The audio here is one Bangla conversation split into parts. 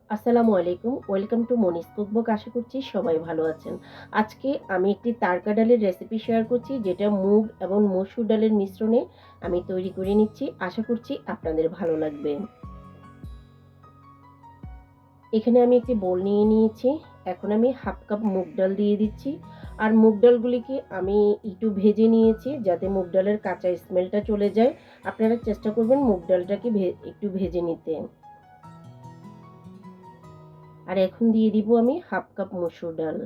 আসসালামু আলাইকুম। ওয়েলকাম টু মনিস কুকবুক। আশা করছি সবাই ভালো আছেন। আজকে আমি একটি তারকা ডালের রেসিপি শেয়ার করছি, যেটা মুগ এবং মসুর ডালের মিশ্রণে আমি তৈরি করে নিচ্ছি। আশা করছি আপনাদের ভালো লাগবে। এখানে আমি একটি বোল নিয়ে নিয়েছি। এখন আমি হাফ কাপ মুগ ডাল দিয়ে দিচ্ছি। আর মুগ ডালগুলিকে আমি একটু ভেজে নিয়েছি, যাতে মুগ ডালের কাঁচা স্মেলটা চলে যায়। আপনারা চেষ্টা করবেন মুগ ডালটাকে একটু ভেজে নিতে। আর এখন দিয়ে দিব আমি হাফ কাপ মসুর ডাল।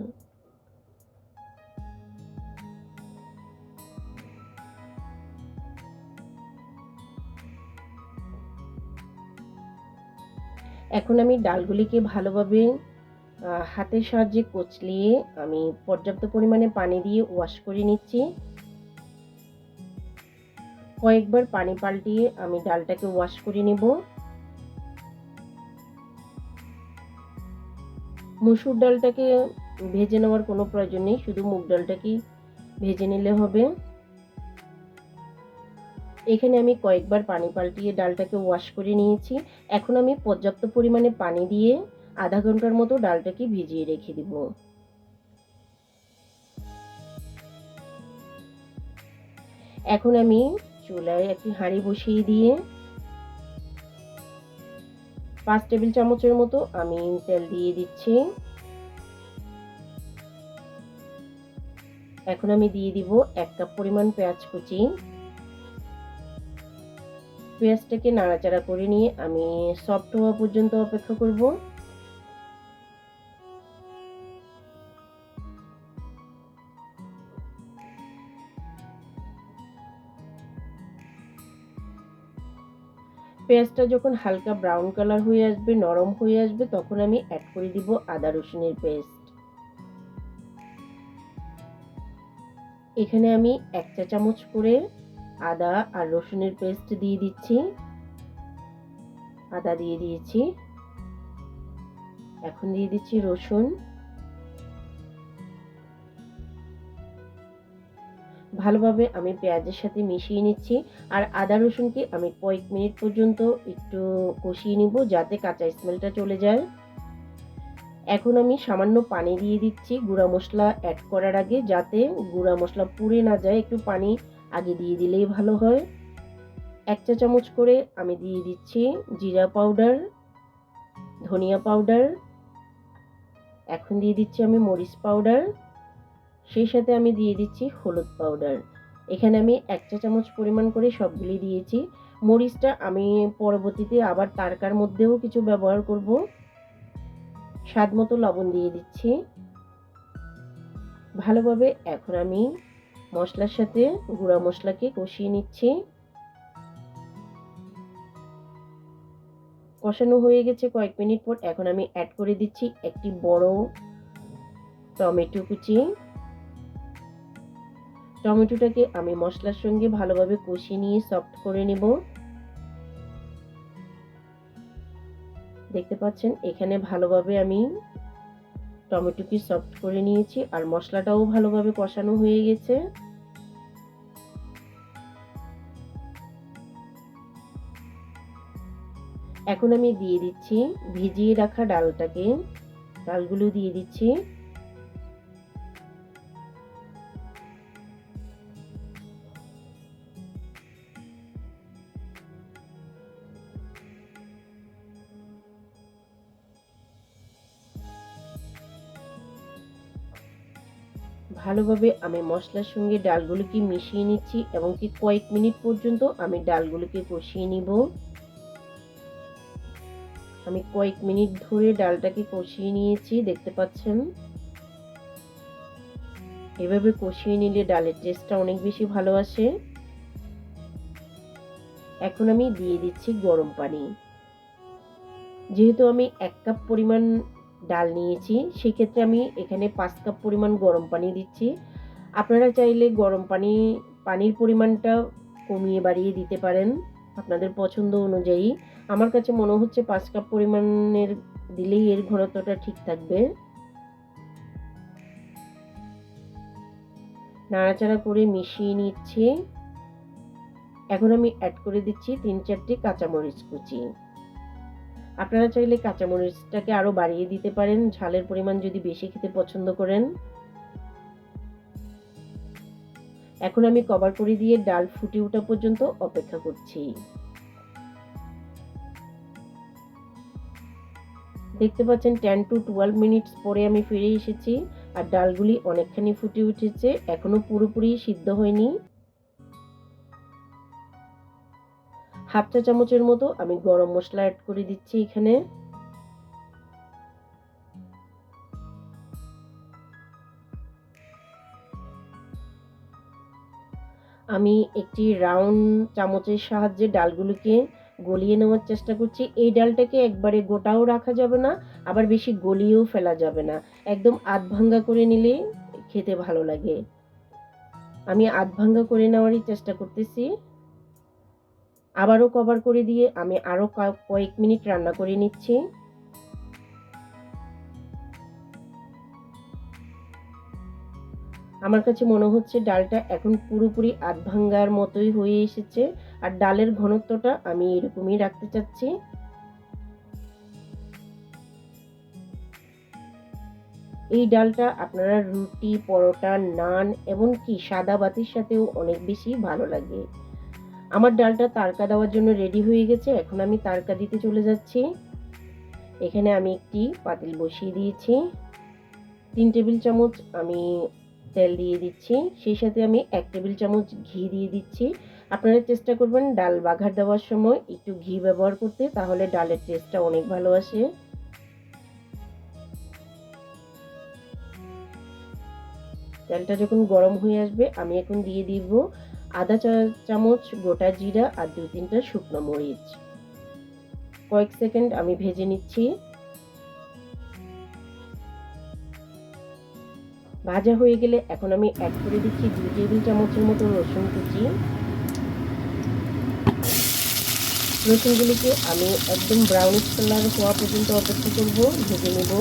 এখন আমি ডালগুলিকে ভালোভাবে হাতের সাহায্যে কচলিয়ে আমি পর্যাপ্ত পরিমাণে পানি দিয়ে ওয়াশ করে নিচ্ছি। কয়েকবার পানি পাল্টিয়ে আমি ডালটাকে ওয়াশ করে নেব। মসুর ডালটাকে ভেজে নেওয়ার কোনো প্রয়োজন নেই, শুধু মুগ ডালটাকেই ভেজে নিলে হবে। এখানে আমি কয়েকবার পানি পাল্টিয়ে ডালটাকে ওয়াশ করে নিয়েছি। এখন আমি পর্যাপ্ত পরিমাণে পানি দিয়ে আধা ঘন্টার মতো ডালটাকে ভিজিয়ে রেখে দেব। এখন আমি চুলায় একটি হাঁড়ি বসিয়ে দিয়ে 5 টেবিল চামচের মতো আমি তেল দিয়ে দিচ্ছি। এখন আমি দিয়ে দিব 1 কাপ পরিমাণ পেঁয়াজ কুচি। পেঁয়াজটাকে নাড়াচাড়া করে নিয়ে আমি সফট হওয়া পর্যন্ত অপেক্ষা করব। পেঁয়াজটা যখন হালকা ব্রাউন কালার হয়ে আসবে, নরম হয়ে আসবে, তখন আমি অ্যাড করে দিব আদা রসুনের পেস্ট। এখানে আমি 1 চা চামচ করে আদা আর রসুনের পেস্ট দিয়ে দিচ্ছি। আদা দিয়ে দিয়েছি। এখন দিয়ে দিচ্ছি রসুন। ভালোভাবে আমি পেঁয়াজের সাথে মিশিয়ে নিচ্ছি। আর আদা রসুনকে আমি কয়েক মিনিট পর্যন্ত একটু কষিয়ে নিব, যাতে কাঁচা স্মেলটা চলে যায়। এখন আমি সামান্য পানি দিয়ে দিচ্ছি গুঁড়া মশলা অ্যাড করার আগে, যাতে গুঁড়া মশলা পুড়ে না যায়। একটু পানি আগে দিয়ে দিলেই ভালো হয়। 1 চা চামচ করে আমি দিয়ে দিচ্ছি জিরা পাউডার, ধনিয়া পাউডার। এখন দিয়ে দিচ্ছি আমি মরিচ পাউডার। সেই সাথে আমি দিয়ে দিচ্ছি হলুদ পাউডার। এখানে আমি 1 চা চামচ পরিমাণ করে সবগুলি দিয়েছি। মরিচটা আমি পরবর্তীতে আবার তারকার মধ্যেও কিছু ব্যবহার করব। স্বাদ মতো লবণ দিয়ে দিচ্ছি। ভালোভাবে এখন আমি মশলার সাথে গুঁড়া মশলাকে কষিয়ে নিচ্ছি। কষানো হয়ে গেছে কয়েক মিনিট পর, এখন আমি অ্যাড করে দিচ্ছি একটি বড় টমেটো কুচি। টমেটোটাকে আমি মশলার সঙ্গে ভালোভাবে কষিয়ে নিয়ে সফট করে নেব। দেখতে পাচ্ছেন এখানে ভালোভাবে আমি টমেটোকে সফট করে নিয়েছি, আর মশলাটাও ভালোভাবে কষানো হয়ে গেছে। এখন আমি দিয়ে দিচ্ছি ভিজিয়ে রাখা ডালগুলো দিয়ে দিচ্ছি। ভালোভাবে আমি মশলার সঙ্গে ডালগুলোকে মিশিয়ে নিচ্ছি, এবং কি কয়েক মিনিট পর্যন্ত আমি ডালগুলোকে কষিয়ে নিব। আমি কয়েক মিনিট ধরে ডালটাকে কষিয়ে নিয়েছি, দেখতে পাচ্ছেন। এভাবে কষিয়ে নিলে ডালের টেস্টটা অনেক বেশি ভালো আসে। এখন আমি দিয়ে দিচ্ছি গরম পানি। যেহেতু আমি 1 কাপ পরিমাণ ডাল নিয়েছি, সেক্ষেত্রে আমি এখানে 5 কাপ পরিমাণ গরম পানি দিচ্ছি। আপনারা চাইলে পানির পরিমাণটা কমিয়ে বাড়িয়ে দিতে পারেন আপনাদের পছন্দ অনুযায়ী। আমার কাছে মনে হচ্ছে 5 কাপ পরিমাণের দিলেই এর ঘনত্বটা ঠিক থাকবে। নাড়াচাড়া করে মিশিয়ে নিচ্ছি। এখন আমি অ্যাড করে দিচ্ছি 3-4টি কাঁচামরিচ কুচি। আপনারা চাইলে কাঁচামরিচটাকে আরও বাড়িয়ে দিতে পারেন ঝালের পরিমাণ যদি বেশি খেতে পছন্দ করেন। এখন আমি কভার করে দিয়ে ডাল ফুটে ওঠা পর্যন্ত অপেক্ষা করছি। দেখতে পাচ্ছেন 10 to 12 মিনিটস পরে আমি ফিরে এসেছি আর ডালগুলি অনেকখানি ফুটে উঠেছে, এখনো পুরোপুরি সিদ্ধ হয়নি। হাফ চা চামচের মতো আমি গরম মশলা অ্যাড করে দিচ্ছি এখানে। আমি একটি রাউন্ড চামচের সাহায্যে ডালগুলোকে গলিয়ে নেওয়ার চেষ্টা করছি। এই ডালটাকে একবারে গোটাও রাখা যাবে না, আবার বেশি গলিয়েও ফেলা যাবে না, একদম আধ ভাঙ্গা করে নিলে খেতে ভালো লাগে। আমি আধ ভাঙ্গা করে নেওয়ারই চেষ্টা করতেছি। আবারও কভার করে দিয়ে আমি আরও কয়েক মিনিট রান্না করে নিচ্ছি। আমার কাছে মনে হচ্ছে ডালটা এখন পুরোপুরি আধ ভাঙ্গার মতোই হয়ে এসেছে আর ডালের ঘনত্বটা আমি এরকমই রাখতে চাচ্ছি। এই ডালটা আপনারা রুটি, পরোটা, নান এমনকি সাদা ভাতের সাথেও অনেক বেশি ভালো লাগে। আমার ডালটা তাড়কা দেওয়ার জন্য রেডি হয়ে গেছে, এখন আমি তাড়কা দিতে চলে যাচ্ছি। এখানে আমি একটি পাতিল বসিয়ে দিয়েছি। 3 টেবিল চামচ আমি তেল দিয়ে দিচ্ছি, সেই সাথে আমি 1 টেবিল চামচ ঘি দিয়ে দিচ্ছি। আপনারা চেষ্টা করবেন ডাল বাঘার দেওয়ার সময় একটু ঘি ব্যবহার করতে, তাহলে ডালের টেস্টটা অনেক ভালো আসে। তেলটা যখন গরম হয়ে আসবে আমি এখন দিয়ে দিব আধা চা চামচ গোটা জিরা আর 2-3টা শুকনো মরিচ। কয়েক সেকেন্ড আমি ভেজে নিচ্ছি। ভাজা হয়ে গেলে এখন আমি অ্যাড করে দিচ্ছি 2 টেবিল চামচের মতো রসুন কুচি। রসুনগুলিকে আমি একদম ব্রাউনিশ কালার হওয়া পর্যন্ত অপেক্ষা করব, ভেজে নেব।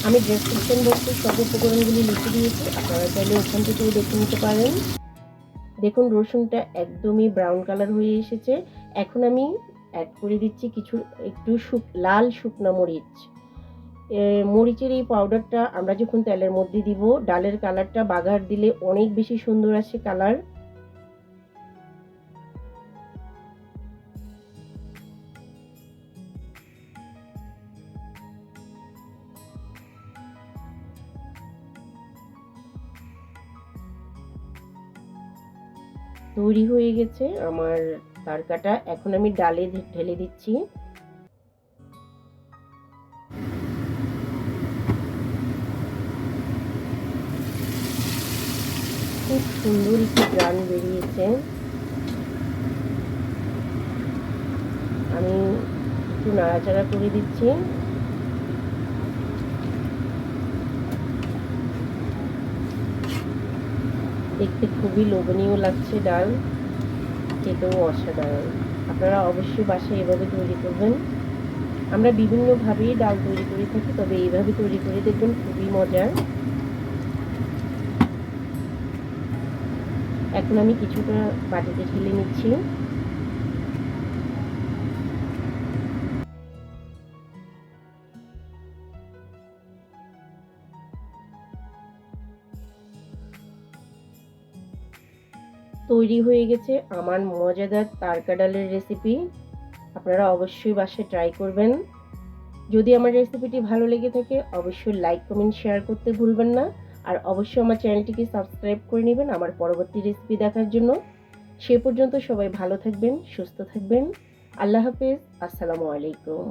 আমি ডেসক্রিপশন বক্সে সব উপকরণগুলি লিখে দিয়েছি, আপনারা চাইলে ওখান থেকেও দেখে নিতে পারেন। দেখুন রসুনটা একদমই ব্রাউন কালার হয়ে এসেছে। এখন আমি অ্যাড করে দিচ্ছি একটু লাল শুকনো মরিচ। মরিচের এই পাউডারটা আমরা যখন তেলের মধ্যে দিব, ডালের কালারটা বাগার দিলে অনেক বেশি সুন্দর আসে কালার। তৈরি হয়ে গেছে আমার তাড়কাটা, এখন আমি ডালে ঢেলে দিচ্ছি। খুব সুন্দর একটি গ্রান বেরিয়েছে। আমি একটু নাড়াচাড়া করে দিচ্ছি। দেখতে খুবই লোভনীয় লাগছে ডাল, খেতেও অসাধারণ। আপনারা অবশ্যই বাসায় এভাবে তৈরি করবেন। আমরা বিভিন্নভাবেই ডাল তৈরি করে থাকি, তবে এইভাবে তৈরি করে দেখবেন খুবই মজার। এখন আমি কিছুটা বাটিতে ঢেলে নিচ্ছি। তৈরি হয়ে গেছে আমার মজাদার তাড়কা ডালের রেসিপি। আপনারা অবশ্যই বাসায় ট্রাই করবেন। যদি আমার রেসিপিটি ভালো লেগে থাকে অবশ্যই লাইক, কমেন্ট, শেয়ার করতে ভুলবেন না। আর অবশ্যই আমার চ্যানেলটিকে সাবস্ক্রাইব করে নেবেন আমার পরবর্তী রেসিপি দেখার জন্য। সে পর্যন্ত সবাই ভালো থাকবেন, সুস্থ থাকবেন। আল্লাহ হাফেজ। আসসালামু আলাইকুম।